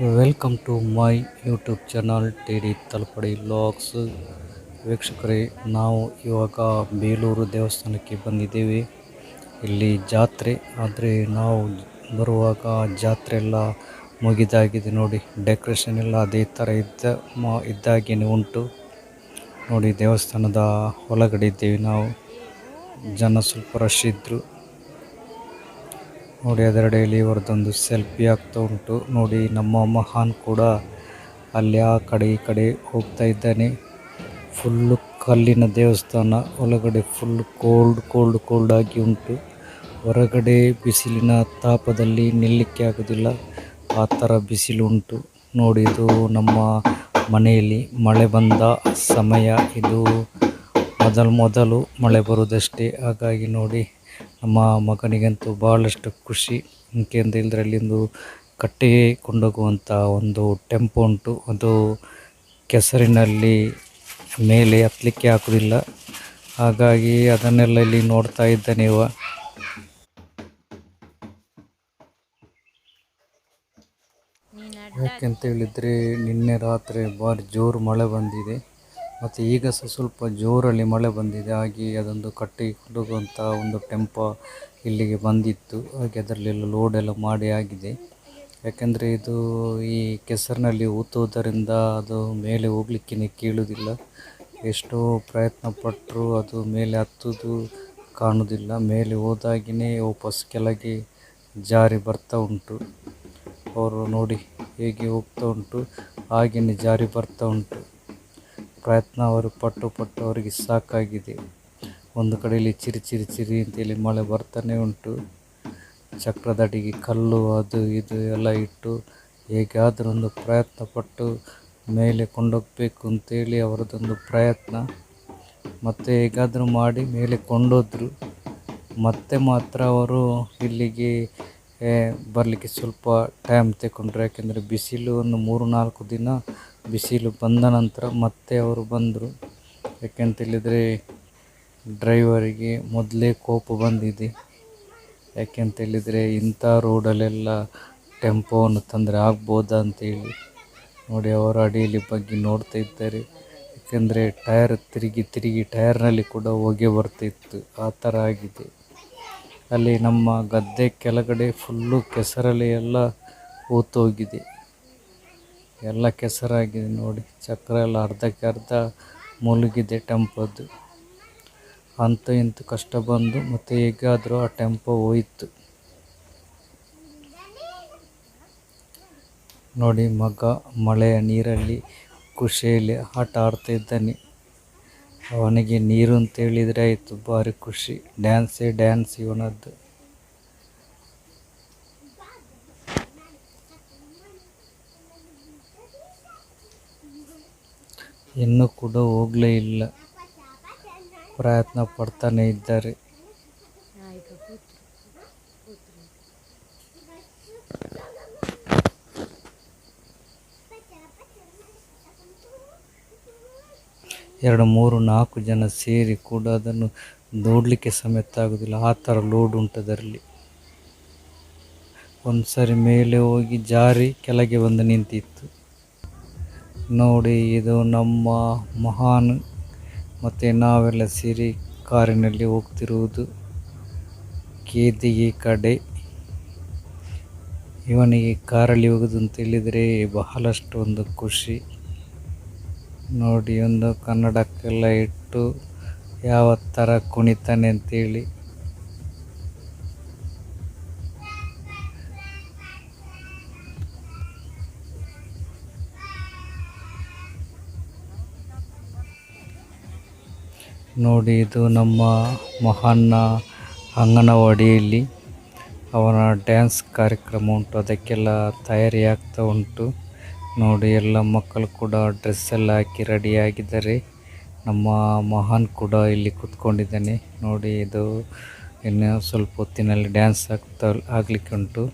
Welcome to my YouTube channel T D Talapadi vlogs. ವೀಕ್ಷಕರೇ, ನಾವು ಇವಾಗ ಬೇಲೂರು ದೇವಸ್ಥಾನಕ್ಕೆ ಬಂದಿದ್ದೇವೆ. ಇಲ್ಲಿ ಜಾತ್ರೆ ಆದರೆ ನಾವು ಬರುವಾಗ ಜಾತ್ರೆ ಎಲ್ಲ ಮುಗಿದಾಗಿದೆ. ನೋಡಿ, ಡೆಕೋರೇಷನ್ ಎಲ್ಲ ಅದೇ ಥರ ಇದ್ದಾಗೇನೆ ಉಂಟು. ನೋಡಿ, ದೇವಸ್ಥಾನದ ಒಳಗಡೆ ಇದ್ದೇವೆ ನಾವು. ಜನ ಸ್ವಲ್ಪ ರಶ್ ಇದ್ದರು. ನೋಡಿ, ಅದರಡೆಯಲ್ಲಿ ಇವರದೊಂದು ಸೆಲ್ಫಿ ಆಗ್ತಾ ಉಂಟು. ನೋಡಿ, ನಮ್ಮ ಮಹಾನ್ ಕೂಡ ಅಲ್ಲಿ ಆ ಕಡೆ ಈ ಕಡೆ ಹೋಗ್ತಾ ಇದ್ದಾನೆ. ಫುಲ್ಲು ಕಲ್ಲಿನ ದೇವಸ್ಥಾನ, ಒಳಗಡೆ ಫುಲ್ ಕೋಲ್ಡ್ ಆಗಿ ಉಂಟು. ಹೊರಗಡೆ ಬಿಸಿಲಿನ ತಾಪದಲ್ಲಿ ನಿಲ್ಲಕ್ಕೆ ಆಗೋದಿಲ್ಲ, ಆ ಥರ ಬಿಸಿಲು ಉಂಟು. ನೋಡಿ, ಇದು ನಮ್ಮ ಮನೆಯಲ್ಲಿ ಮಳೆ ಬಂದ ಸಮಯ. ಇದು ಮೊದಲು ಮಳೆ ಬರುವುದಷ್ಟೇ. ಹಾಗಾಗಿ ನೋಡಿ, ನಮ್ಮ ಮಗನಿಗಂತೂ ಭಾಳಷ್ಟು ಖುಷಿ. ಅಂತ ಹೇಳಿದ್ರೆ ಅಲ್ಲಿಂದು ಕಟ್ಟಿಗೆ ಕೊಂಡೋಗುವಂಥ ಒಂದು ಟೆಂಪೋ ಉಂಟು. ಅದು ಕೆಸರಿನಲ್ಲಿ ಮೇಲೆ ಹತ್ತಲಿಕ್ಕೆ ಆಗೋದಿಲ್ಲ. ಹಾಗಾಗಿ ಅದನ್ನೆಲ್ಲ ಇಲ್ಲಿ ನೋಡ್ತಾ ಇದ್ದಾನೆ ಇವ. ಯಾಕೆಂತ ಹೇಳಿದರೆ ನಿನ್ನೆ ರಾತ್ರಿ ಭಾರಿ ಜೋರು ಮಳೆ ಬಂದಿದೆ, ಮತ್ತು ಈಗ ಸಹ ಸ್ವಲ್ಪ ಜೋರಲ್ಲಿ ಮಳೆ ಬಂದಿದೆ. ಹಾಗೆ ಅದೊಂದು ಕಟ್ಟಿಗೆ ಕೊಂಡೋಗುವಂಥ ಒಂದು ಟೆಂಪೋ ಇಲ್ಲಿಗೆ ಬಂದಿತ್ತು. ಹಾಗೆ ಅದರಲ್ಲೆಲ್ಲ ಲೋಡೆಲ್ಲ ಮಾಡಿ ಆಗಿದೆ. ಯಾಕೆಂದರೆ ಇದು ಈ ಕೆಸರಿನಲ್ಲಿ ಊತುವುದರಿಂದ ಅದು ಮೇಲೆ ಹೋಗಲಿಕ್ಕೆ ಕೇಳುವುದಿಲ್ಲ. ಎಷ್ಟೋ ಪ್ರಯತ್ನ ಪಟ್ಟರೂ ಅದು ಮೇಲೆ ಹತ್ತೋದು ಕಾಣುವುದಿಲ್ಲ. ಮೇಲೆ ಹೋದಾಗಿಯೇ ವಾಪಸ್ ಕೆಳಗೆ ಜಾರಿ ಬರ್ತಾ ಉಂಟು. ಅವರು ನೋಡಿ ಹೇಗೆ ಹೋಗ್ತಾ ಉಂಟು, ಹಾಗೆಯೇ ಜಾರಿ ಬರ್ತಾ ಉಂಟು. ಪ್ರಯತ್ನ ಅವರು ಪಟ್ಟು ಅವರಿಗೆ ಸಾಕಾಗಿದೆ. ಒಂದು ಕಡೆಯಲ್ಲಿ ಚಿರಿ ಅಂತೇಳಿ ಮಳೆ ಬರ್ತಾನೆ ಉಂಟು. ಚಕ್ರದಡಿಗೆ ಕಲ್ಲು ಅದು ಇದು ಎಲ್ಲ ಇಟ್ಟು ಹೇಗಾದರೂ ಒಂದು ಪ್ರಯತ್ನ ಪಟ್ಟು ಮೇಲೆ ಕೊಂಡೋಗಬೇಕು ಅಂತೇಳಿ ಅವರದೊಂದು ಪ್ರಯತ್ನ. ಮತ್ತು ಹೇಗಾದರೂ ಮಾಡಿ ಮೇಲೆ ಕೊಂಡೋದ್ರು. ಮತ್ತೆ ಮಾತ್ರ ಅವರು ಇಲ್ಲಿಗೆ ಬರಲಿಕ್ಕೆ ಸ್ವಲ್ಪ ಟೈಮ್ ತಗೊಂಡ್ರು. ಯಾಕೆಂದರೆ ಬಿಸಿಲು ಒಂದು 3-4 ದಿನ ಬಿಸಿಲು ಬಂದ ನಂತರ ಮತ್ತೆ ಅವರು ಬಂದರು. ಯಾಕೆಂತೇಳಿದರೆ ಡ್ರೈವರಿಗೆ ಮೊದಲೇ ಕೋಪ ಬಂದಿದೆ. ಯಾಕೆಂತೇಳಿದರೆ ಇಂಥ ರೋಡಲ್ಲೆಲ್ಲ ಟೆಂಪೋವನ್ನು ತಂದರೆ ಆಗ್ಬೋದಾ ಅಂತೇಳಿ. ನೋಡಿ, ಅವರು ಅಡಿಯಲ್ಲಿ ಬಗ್ಗೆ ನೋಡ್ತಾ ಇದ್ದಾರೆ. ಯಾಕೆಂದರೆ ಟೈರ್ ತಿರುಗಿ ಟೈರ್ನಲ್ಲಿ ಕೂಡ ಹೊಗೆ ಬರ್ತಿತ್ತು, ಆ ಥರ ಆಗಿದೆ. ಅಲ್ಲಿ ನಮ್ಮ ಗದ್ದೆ ಕೆಳಗಡೆ ಫುಲ್ಲು ಕೆಸರಲ್ಲಿ ಎಲ್ಲ ಹೋಗಿದೆ, ಎಲ್ಲ ಕೆಸರಾಗಿದೆ. ನೋಡಿ, ಚಕ್ರ ಎಲ್ಲ ಅರ್ಧಕ್ಕೆ ಅರ್ಧ ಮುಳುಗಿದೆ ಟೆಂಪೋದು. ಅಂತೂ ಇಂತೂ ಕಷ್ಟ ಬಂದು ಮತ್ತು ಹೇಗಾದರೂ ಆ ಟೆಂಪೋ ಹೋಯಿತು. ನೋಡಿ, ಮಗ ಮಳೆಯ ನೀರಲ್ಲಿ ಖುಷಿಯಲ್ಲಿ ಆಟ ಆಡ್ತಾ ಇದ್ದಾನೆ. ಅವನಿಗೆ ನೀರು ಅಂತ ಹೇಳಿದರೆ ಆಯಿತು, ಭಾರಿ ಖುಷಿ. ಡ್ಯಾನ್ಸ್ ಇವನದ್ದು. ಇನ್ನೂ ಕೂಡ ಹೋಗಲೇ ಇಲ್ಲ, ಪ್ರಯತ್ನ ಪಡ್ತಾನೆ ಇದ್ದಾರೆ. ಎರಡು 3-4 ಜನ ಸೇರಿ ಕೂಡ ಅದನ್ನು ದೂಡಲಿಕ್ಕೆ ಸಮೇತ ಆಗೋದಿಲ್ಲ, ಆ ಥರ ಲೋಡ್ ಉಂಟು ಅದರಲ್ಲಿ. ಒಂದು ಸರಿ ಮೇಲೆ ಹೋಗಿ ಜಾರಿ ಕೆಳಗೆ ಬಂದು ನಿಂತಿತ್ತು. ನೋಡಿ, ಇದು ನಮ್ಮ ಮಹಾನ್ ಮತ್ತು ನಾವೆಲ್ಲ ಸೇರಿ ಕಾರಿನಲ್ಲಿ ಹೋಗ್ತಿರುವುದು ಕೇದಿಗೆ ಕಡೆ. ಇವನಿಗೆ ಕಾರಲ್ಲಿ ಹೋಗೋದು ಅಂತ ಹೇಳಿದರೆ ಬಹಳಷ್ಟು ಒಂದು ಖುಷಿ. ನೋಡಿ, ಒಂದು ಕನ್ನಡಕ್ಕೆಲ್ಲ ಇಟ್ಟು ಯಾವ ಥರ ಕುಣಿತಾನೆ ಅಂತೇಳಿ. ನೋಡಿ, ಇದು ನಮ್ಮ ಮಹಾನ್ನ ಅಂಗನವಾಡಿಯಲ್ಲಿ ಅವನ ಡ್ಯಾನ್ಸ್ ಕಾರ್ಯಕ್ರಮ ಉಂಟು, ಅದಕ್ಕೆಲ್ಲ ತಯಾರಿ ಆಗ್ತಾ ಉಂಟು. ನೋಡಿ, ಎಲ್ಲ ಮಕ್ಕಳು ಕೂಡ ಡ್ರೆಸ್ ಎಲ್ಲ ಹಾಕಿ ರೆಡಿಯಾಗಿದ್ದಾರೆ. ನಮ್ಮ ಮಹಾನ್ ಕೂಡ ಇಲ್ಲಿ ಕೂತ್ಕೊಂಡಿದ್ದಾನೆ. ನೋಡಿ, ಇದು ಇನ್ನು ಸ್ವಲ್ಪ ಹೊತ್ತಿನಲ್ಲಿ ಡ್ಯಾನ್ಸ್ ಆಗಲಿಕ್ಕೆ ಉಂಟು.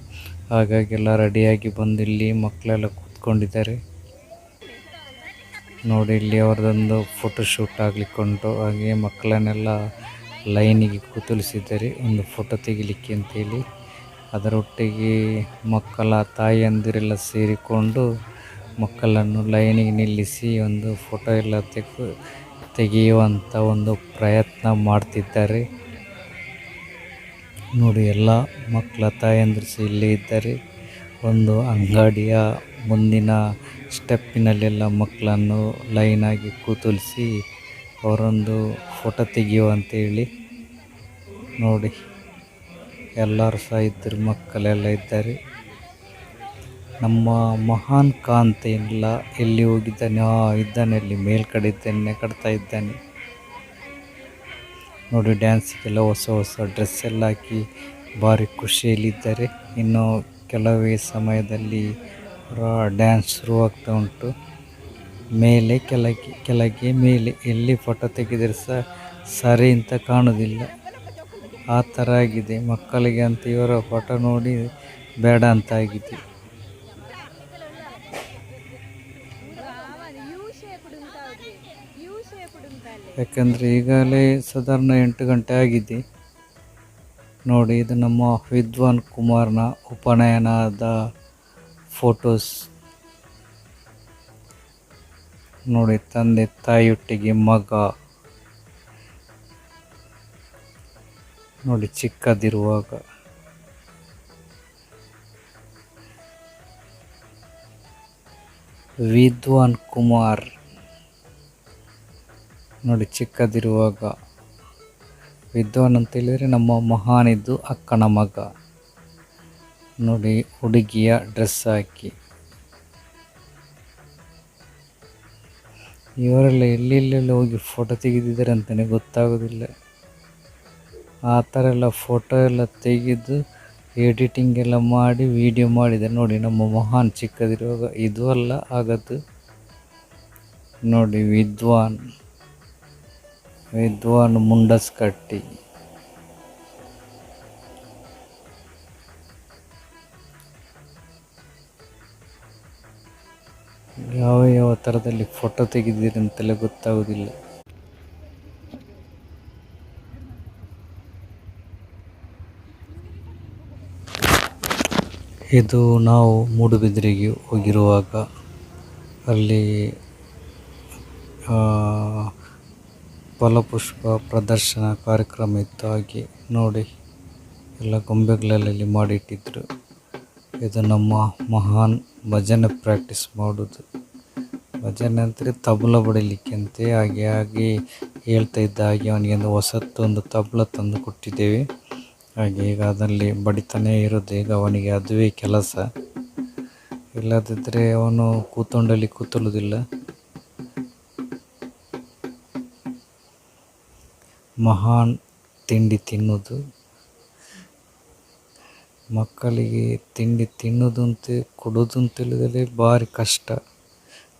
ಹಾಗಾಗಿ ಎಲ್ಲ ರೆಡಿಯಾಗಿ ಬಂದು ಇಲ್ಲಿ ಮಕ್ಕಳೆಲ್ಲ ಕೂತ್ಕೊಂಡಿದ್ದಾರೆ. ನೋಡಿ, ಇಲ್ಲಿ ಅವರದೊಂದು ಫೋಟೋಶೂಟ್ ಆಗಲಿಕ್ಕೆ ಉಂಟು. ಹಾಗೆ ಮಕ್ಕಳನ್ನೆಲ್ಲ ಲೈನಿಗೆ ಕೂತುಳಿಸಿದ್ದಾರೆ ಒಂದು ಫೋಟೋ ತೆಗಿಲಿಕ್ಕೆ ಅಂತೇಳಿ. ಅದರೊಟ್ಟಿಗೆ ಮಕ್ಕಳ ತಾಯಿಯಂದಿರೆಲ್ಲ ಸೇರಿಕೊಂಡು ಮಕ್ಕಳನ್ನು ಲೈನಿಗೆ ನಿಲ್ಲಿಸಿ ಒಂದು ಫೋಟೋ ಎಲ್ಲ ತೆಗೆಯುವಂಥ ಒಂದು ಪ್ರಯತ್ನ ಮಾಡ್ತಿದ್ದಾರೆ. ನೋಡಿ, ಎಲ್ಲ ಮಕ್ಕಳ ತಾಯಂದಿರು ಸಹ ಇಲ್ಲೇ ಇದ್ದಾರೆ. ಒಂದು ಅಂಗಡಿಯ ಮುಂದಿನ ಸ್ಟೆಪ್ಪಿನಲ್ಲೆಲ್ಲ ಮಕ್ಕಳನ್ನು ಲೈನಾಗಿ ಕೂತುಳಿಸಿ ಅವರೊಂದು ಫೋಟೋ ತೆಗೆಯುವಂತೇಳಿ. ನೋಡಿ, ಎಲ್ಲರೂ ಸಹ ಇದ್ದರು, ಮಕ್ಕಳೆಲ್ಲ ಇದ್ದಾರೆ. ನಮ್ಮ ಮಹಾನ್ ಕಾಂತ ಎಲ್ಲ ಎಲ್ಲಿ ಹೋಗಿದ್ದಾನೆ? ಇದ್ದಾನೆ, ಅಲ್ಲಿ ಮೇಲ್ಗಡೆ ಇದ್ದಾನೆ, ಕಟ್ತಾ ಇದ್ದಾನೆ. ನೋಡಿ, ಡ್ಯಾನ್ಸಿಗೆಲ್ಲ ಹೊಸ ಹೊಸ ಡ್ರೆಸ್ ಎಲ್ಲ ಹಾಕಿ ಭಾರಿ ಖುಷಿಯಲ್ಲಿದ್ದಾರೆ. ಇನ್ನು ಕೆಲವೇ ಸಮಯದಲ್ಲಿ ಡ್ಯಾನ್ಸ್ ಶುರುವಾಗ್ತಾ ಉಂಟು. ಮೇಲೆ ಕೆಳಗೆ, ಕೆಳಗೆ ಮೇಲೆ, ಎಲ್ಲಿ ಫೋಟೋ ತೆಗೆದರೆ ಸಹ ಸರಿ ಅಂತ ಕಾಣೋದಿಲ್ಲ. ಆ ಥರ ಆಗಿದೆ ಮಕ್ಕಳಿಗೆ ಅಂತ. ಇವರ ಫೋಟೋ ನೋಡಿ ಬೇಡ ಅಂತ ಆಗಿದೆ. ಯಾಕಂದರೆ ಈಗಲೇ ಸಾಧಾರಣ 8 ಗಂಟೆ ಆಗಿದೆ. ನೋಡಿ, ಇದು ನಮ್ಮ ವಿದ್ವಾನ್ ಕುಮಾರ್ನ ಉಪನಯನದ ಫೋಟೋಸ್. ನೋಡಿ, ತಂದೆ ತಾಯಿಯೊಟ್ಟಿಗೆ ಮಗ. ನೋಡಿ, ಚಿಕ್ಕದಿರುವಾಗ. ವಿದ್ವಾನ್ ಕುಮಾರ್ ನೋಡಿ, ಚಿಕ್ಕದಿರುವಾಗ. ವಿದ್ವಾನ್ ಅಂತ ಹೇಳಿದರೆ ನಮ್ಮ ಮಹಾನಿದ್ದು ಅಕ್ಕನ ಮಗ. ನೋಡಿ, ಹುಡುಗಿಯ ಡ್ರೆಸ್ ಹಾಕಿ. ಇವರೆಲ್ಲ ಎಲ್ಲೆಲ್ಲೆಲ್ಲ ಹೋಗಿ ಫೋಟೋ ತೆಗೆದಿದ್ದಾರೆ ಅಂತಲೇ ಗೊತ್ತಾಗೋದಿಲ್ಲ. ಆ ಥರ ಎಲ್ಲ ಫೋಟೋ ಎಲ್ಲ ತೆಗೆದು ಎಡಿಟಿಂಗ್ ಎಲ್ಲ ಮಾಡಿ ವಿಡಿಯೋ ಮಾಡಿದ್ದಾರೆ. ನೋಡಿ, ನಮ್ಮ ಮಹಾನ್ ಚಿಕ್ಕದಿರುವಾಗ. ಇದು ಅಲ್ಲ ಆಗದು. ನೋಡಿ, ವಿದ್ವಾನ್ ಮುಂಡಸ್ ಕಟ್ಟಿ. ಯಾವ ಥರದಲ್ಲಿ ಫೋಟೋ ತೆಗೆದಿದ್ದೀರಿ ಅಂತೆಲ್ಲ ಗೊತ್ತಾಗೋದಿಲ್ಲ. ಇದು ನಾವು ಮೂಡುಬಿದಿರೆಗೆ ಹೋಗಿರುವಾಗ ಅಲ್ಲಿ ಫಲಪುಷ್ಪ ಪ್ರದರ್ಶನ ಕಾರ್ಯಕ್ರಮ ಇತ್ತು. ಹಾಗೆ ನೋಡಿ, ಎಲ್ಲ ಗೊಂಬೆಗಳಲ್ಲಿ ಮಾಡಿಟ್ಟಿದ್ರು. ಇದು ನಮ್ಮ ಮಹಾನ್ ಭಜನೆ ಪ್ರಾಕ್ಟೀಸ್ ಮಾಡೋದು. ಭಜನೆ ಅಂದರೆ ತಬಲ ಬಡಿಲಿಕ್ಕೆ ಅಂತೆ. ಹಾಗೆ ಹೇಳ್ತಾ ಇದ್ದ ಹಾಗೆ ಅವನಿಗೆ ಒಂದು ಹೊಸತ್ತೊಂದು ತಬಲ ತಂದು ಕೊಟ್ಟಿದ್ದೇವೆ. ಹಾಗೆ ಈಗ ಅದರಲ್ಲಿ ಬಡಿತಾನೇ ಇರೋದು. ಈಗ ಅವನಿಗೆ ಅದುವೇ ಕೆಲಸ. ಇಲ್ಲದಿದ್ದರೆ ಅವನು ಕೂತ್ಕೊಳ್ಳೋದಿಲ್ಲ. ಮಹಾನ್ ತಿಂಡಿ ತಿನ್ನೋದು. ಮಕ್ಕಳಿಗೆ ತಿಂಡಿ ತಿನ್ನೋದು ಅಂತ ಕೊಡೋದು ಅಂತ ಹೇಳಿದರೆ ಭಾರಿ ಕಷ್ಟ.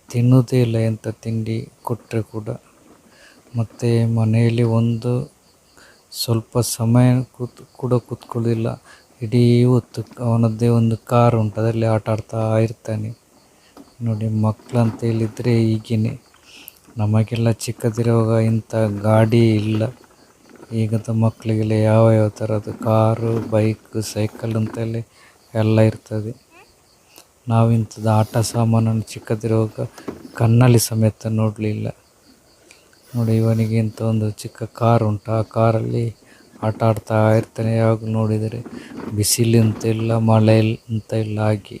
ತಿನ್ನೋದೇ ಇಲ್ಲ ಎಂಥ ತಿಂಡಿ ಕೊಟ್ಟರೆ ಕೂಡ. ಮತ್ತು ಮನೆಯಲ್ಲಿ ಒಂದು ಸ್ವಲ್ಪ ಸಮಯ ಕೂತ್ಕೊಳ್ಳೋದಿಲ್ಲ. ಇಡೀ ಹೊತ್ತು ಅವನದ್ದೇ ಒಂದು ಕಾರು ಉಂಟು, ಅದರಲ್ಲಿ ಆಟ ಆಡ್ತಾ ಇರ್ತಾನೆ. ನೋಡಿ, ಮಕ್ಕಳಂತ ಹೇಳಿದರೆ ಹೀಗೇನೆ. ನಮಗೆಲ್ಲ ಚಿಕ್ಕದಿರುವಾಗ ಇಂಥ ಗಾಡಿ ಇಲ್ಲ. ಈಗದ ಮಕ್ಕಳಿಗೆಲ್ಲ ಯಾವ ಥರದ್ದು ಕಾರು, ಬೈಕ್, ಸೈಕಲ್ ಅಂತೆಲ್ಲ ಎಲ್ಲ ಇರ್ತದೆ. ನಾವಿಂಥದ್ದು ಆಟ ಸಾಮಾನನ್ನು ಚಿಕ್ಕದಿರುವಾಗ ಕಣ್ಣಲ್ಲಿ ಸಮೇತ ನೋಡಲಿಲ್ಲ. ನೋಡಿ, ಇವನಿಗೆ ಇಂಥ ಒಂದು ಚಿಕ್ಕ ಕಾರು ಉಂಟು. ಆ ಕಾರಲ್ಲಿ ಆಟ ಆಡ್ತಾ ಇರ್ತಾನೆ. ಯಾವಾಗ ನೋಡಿದರೆ ಬಿಸಿಲು ಅಂತ ಇಲ್ಲ, ಮಳೆ ಅಂತ ಇಲ್ಲ. ಹಾಗೆ